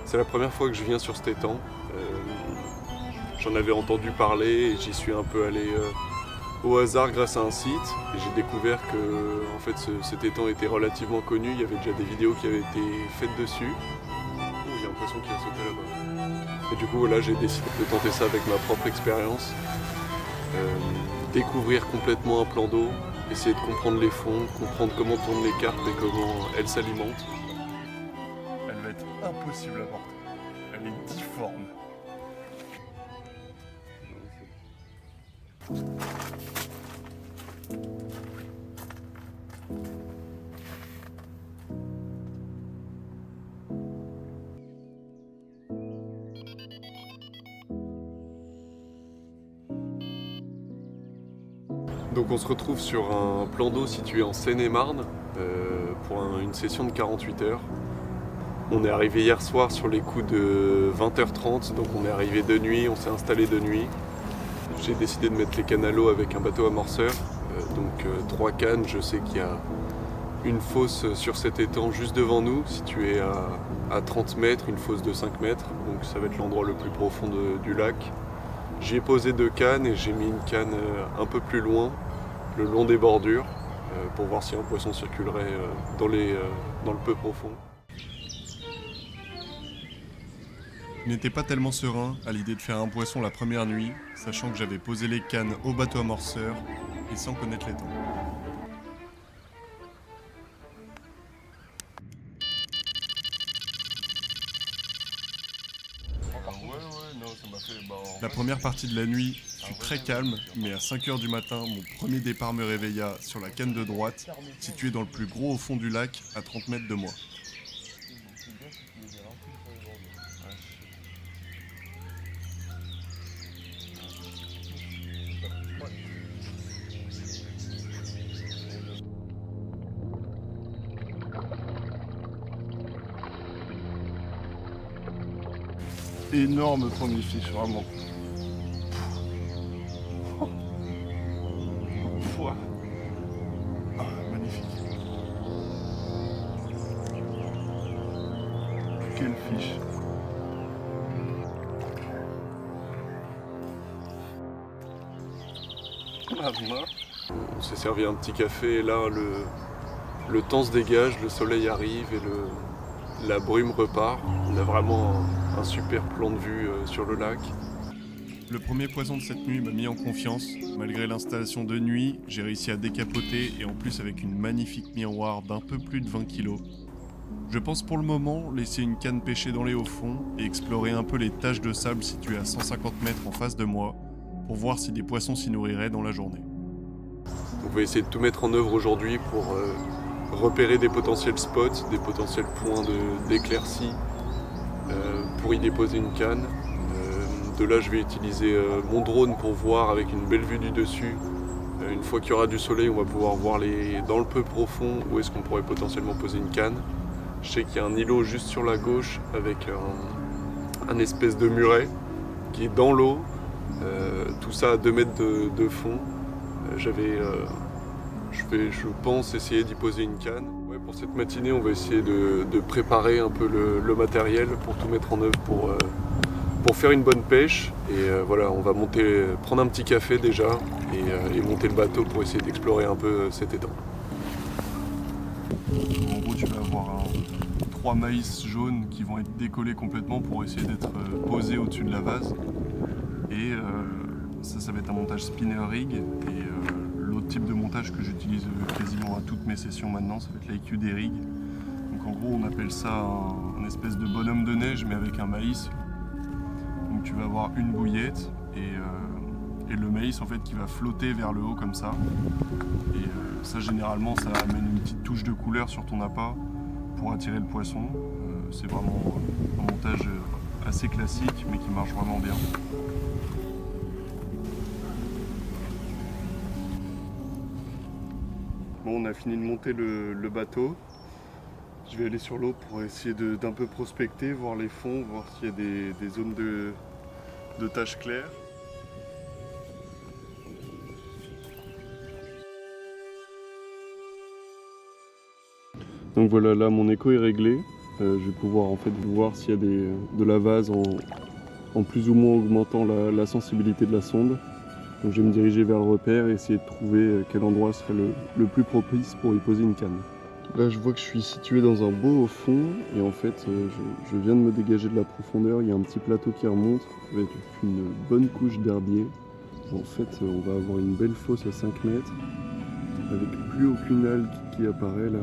C'est la première fois que je viens sur cet étang. J'en avais entendu parler et j'y suis un peu allé au hasard grâce à un site. Et j'ai découvert que en fait, cet étang était relativement connu. Il y avait déjà des vidéos qui avaient été faites dessus. Oh, j'ai l'impression qu'il a sauté là-bas. Et du coup, voilà, j'ai décidé de tenter ça avec ma propre expérience. Découvrir complètement un plan d'eau, essayer de comprendre les fonds, comprendre comment tournent les carpes et comment elles s'alimentent. Elle va être impossible à porter. Elle est difforme. Donc on se retrouve sur un plan d'eau situé en Seine-et-Marne pour une session de 48 heures. On est arrivé hier soir sur les coups de 20h30, donc on est arrivé de nuit, on s'est installé de nuit. J'ai décidé de mettre les cannes à l'eau avec un bateau amorceur, donc 3 cannes. Je sais qu'il y a une fosse sur cet étang juste devant nous, située à 30 mètres, une fosse de 5 mètres, donc ça va être l'endroit le plus profond du lac. J'y ai posé 2 cannes et j'ai mis une canne un peu plus loin, le long des bordures, pour voir si un poisson circulerait dans le peu profond. Je n'étais pas tellement serein à l'idée de faire un poisson la première nuit, sachant que j'avais posé les cannes au bateau amorceur et sans connaître l'étang. La première partie de la nuit fut très calme, mais à 5h du matin, mon premier départ me réveilla sur la canne de droite, située dans le plus gros au fond du lac, à 30 mètres de moi. Énorme premier fiche, vraiment. Ah, magnifique. Quelle fiche. On s'est servi un petit café et là le temps se dégage, le soleil arrive et la brume repart. On a vraiment un super plan de vue sur le lac. Le premier poisson de cette nuit m'a mis en confiance. Malgré l'installation de nuit, j'ai réussi à décapoter et en plus avec une magnifique miroir d'un peu plus de 20 kg. Je pense pour le moment laisser une canne pêcher dans les hauts fonds et explorer un peu les taches de sable situées à 150 mètres en face de moi pour voir si des poissons s'y nourriraient dans la journée. On va essayer de tout mettre en œuvre aujourd'hui pour repérer des potentiels spots, des potentiels points d'éclaircie pour y déposer une canne. De là, je vais utiliser mon drone pour voir avec une belle vue du dessus. Une fois qu'il y aura du soleil, on va pouvoir voir dans le peu profond où est-ce qu'on pourrait potentiellement poser une canne. Je sais qu'il y a un îlot juste sur la gauche avec un espèce de muret qui est dans l'eau. Tout ça à 2 mètres de fond. Je pense essayer d'y poser une canne. Ouais, pour cette matinée, on va essayer de préparer un peu le matériel pour tout mettre en œuvre pour faire une bonne pêche. Et voilà, on va prendre un petit café déjà et monter le bateau pour essayer d'explorer un peu cet étang. En gros, tu vas avoir 3 maïs jaunes qui vont être décollés complètement pour essayer d'être posés au-dessus de la vase. Et ça va être un montage spinner rig. Et l'autre type de montage que j'utilise quasiment à toutes mes sessions maintenant, ça va être l'IQ des rigs. Donc en gros, on appelle ça un espèce de bonhomme de neige, mais avec un maïs. Donc tu vas avoir une bouillette et le maïs en fait qui va flotter vers le haut comme ça. Et ça généralement ça amène une petite touche de couleur sur ton appât pour attirer le poisson. C'est vraiment un montage assez classique mais qui marche vraiment bien. Bon, on a fini de monter le bateau. Je vais aller sur l'eau pour essayer d'un peu prospecter, voir les fonds, voir s'il y a des zones de taches claires. Donc voilà, là mon écho est réglé. Je vais pouvoir en fait voir s'il y a de la vase en plus ou moins augmentant la sensibilité de la sonde. Donc je vais me diriger vers le repère et essayer de trouver quel endroit serait le plus propice pour y poser une canne. Là je vois que je suis situé dans un beau au fond et en fait je viens de me dégager de la profondeur. Il y a un petit plateau qui remonte avec une bonne couche d'herbier. En fait on va avoir une belle fosse à 5 mètres avec plus aucune algue qui apparaît là.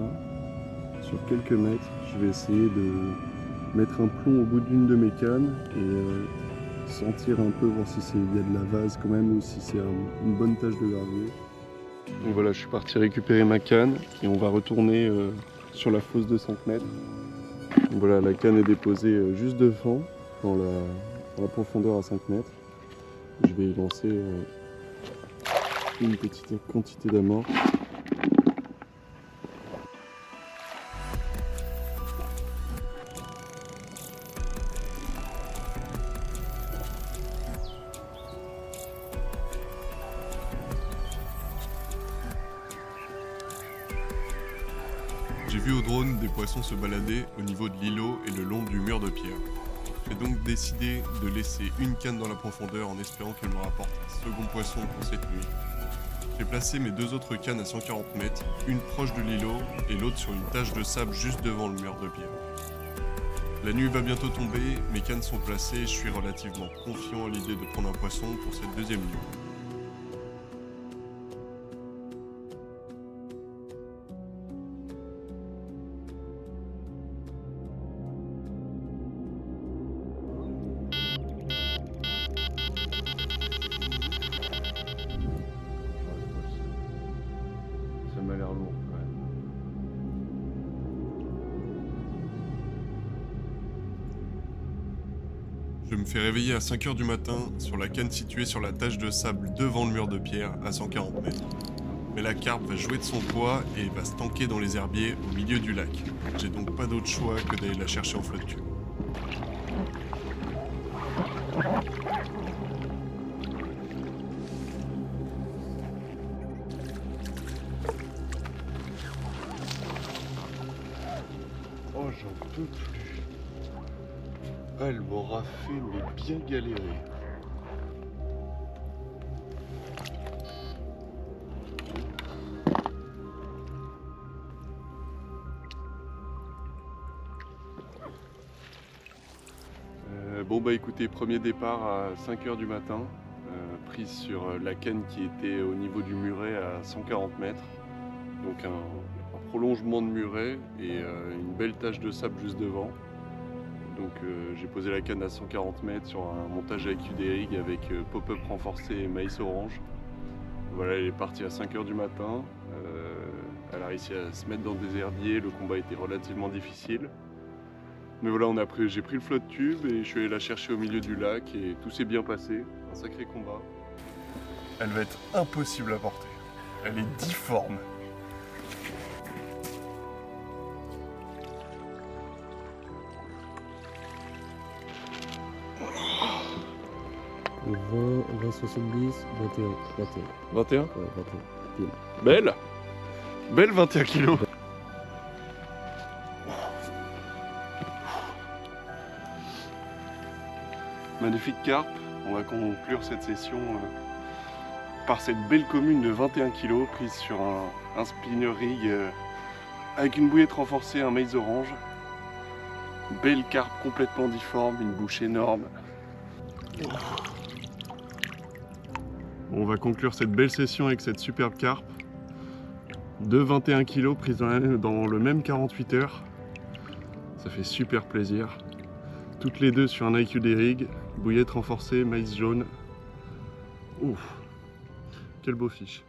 Sur quelques mètres, je vais essayer de mettre un plomb au bout d'une de mes cannes et sentir un peu, voir si il y a de la vase quand même ou si c'est une bonne tache de gravier. Donc voilà, je suis parti récupérer ma canne et on va retourner sur la fosse de 5 mètres. Donc voilà, la canne est déposée juste devant, dans la profondeur à 5 mètres. Je vais y lancer une petite quantité d'amorce. J'ai vu au drone des poissons se balader au niveau de l'îlot et le long du mur de pierre. J'ai donc décidé de laisser une canne dans la profondeur en espérant qu'elle me rapporte un second poisson pour cette nuit. J'ai placé mes deux autres cannes à 140 mètres, une proche de l'îlot et l'autre sur une tache de sable juste devant le mur de pierre. La nuit va bientôt tomber, mes cannes sont placées et je suis relativement confiant à l'idée de prendre un poisson pour cette deuxième nuit. Ça m'a l'air lourd quand même. Je me fais réveiller à 5 h du matin sur la canne située sur la tache de sable devant le mur de pierre à 140 mètres. Mais la carpe va jouer de son poids et va se tanker dans les herbiers au milieu du lac. J'ai donc pas d'autre choix que d'aller la chercher en flotte tube. Oh, j'en peux plus. Elle m'aura fait mais bien galérer. Bon bah écoutez, premier départ à 5 h du matin, prise sur la canne qui était au niveau du muret à 140 mètres. Donc un prolongement de muret et une belle tache de sable juste devant. Donc j'ai posé la canne à 140 mètres sur un montage avec UDRIG avec pop-up renforcé et maïs orange. Voilà, elle est partie à 5 h du matin. Elle a réussi à se mettre dans des herbiers, le combat était relativement difficile. Mais voilà, j'ai pris le flotte tube et je suis allé la chercher au milieu du lac et tout s'est bien passé. Un sacré combat. Elle va être impossible à porter. Elle est difforme. « 20, 70, 21. 21 Ouais, 21. Belle. Belle 21 kilos. Magnifique carpe. On va conclure cette session par cette belle commune de 21 kg prise sur un spinner rig avec une bouillette renforcée, un maïs orange. Belle carpe complètement difforme, une bouche énorme. On va conclure cette belle session avec cette superbe carpe de 21 kg prise dans le même 48 heures. Ça fait super plaisir. Toutes les deux sur un IQ des rigs, bouillette renforcée, maïs jaune. Ouf, quel beau fiche.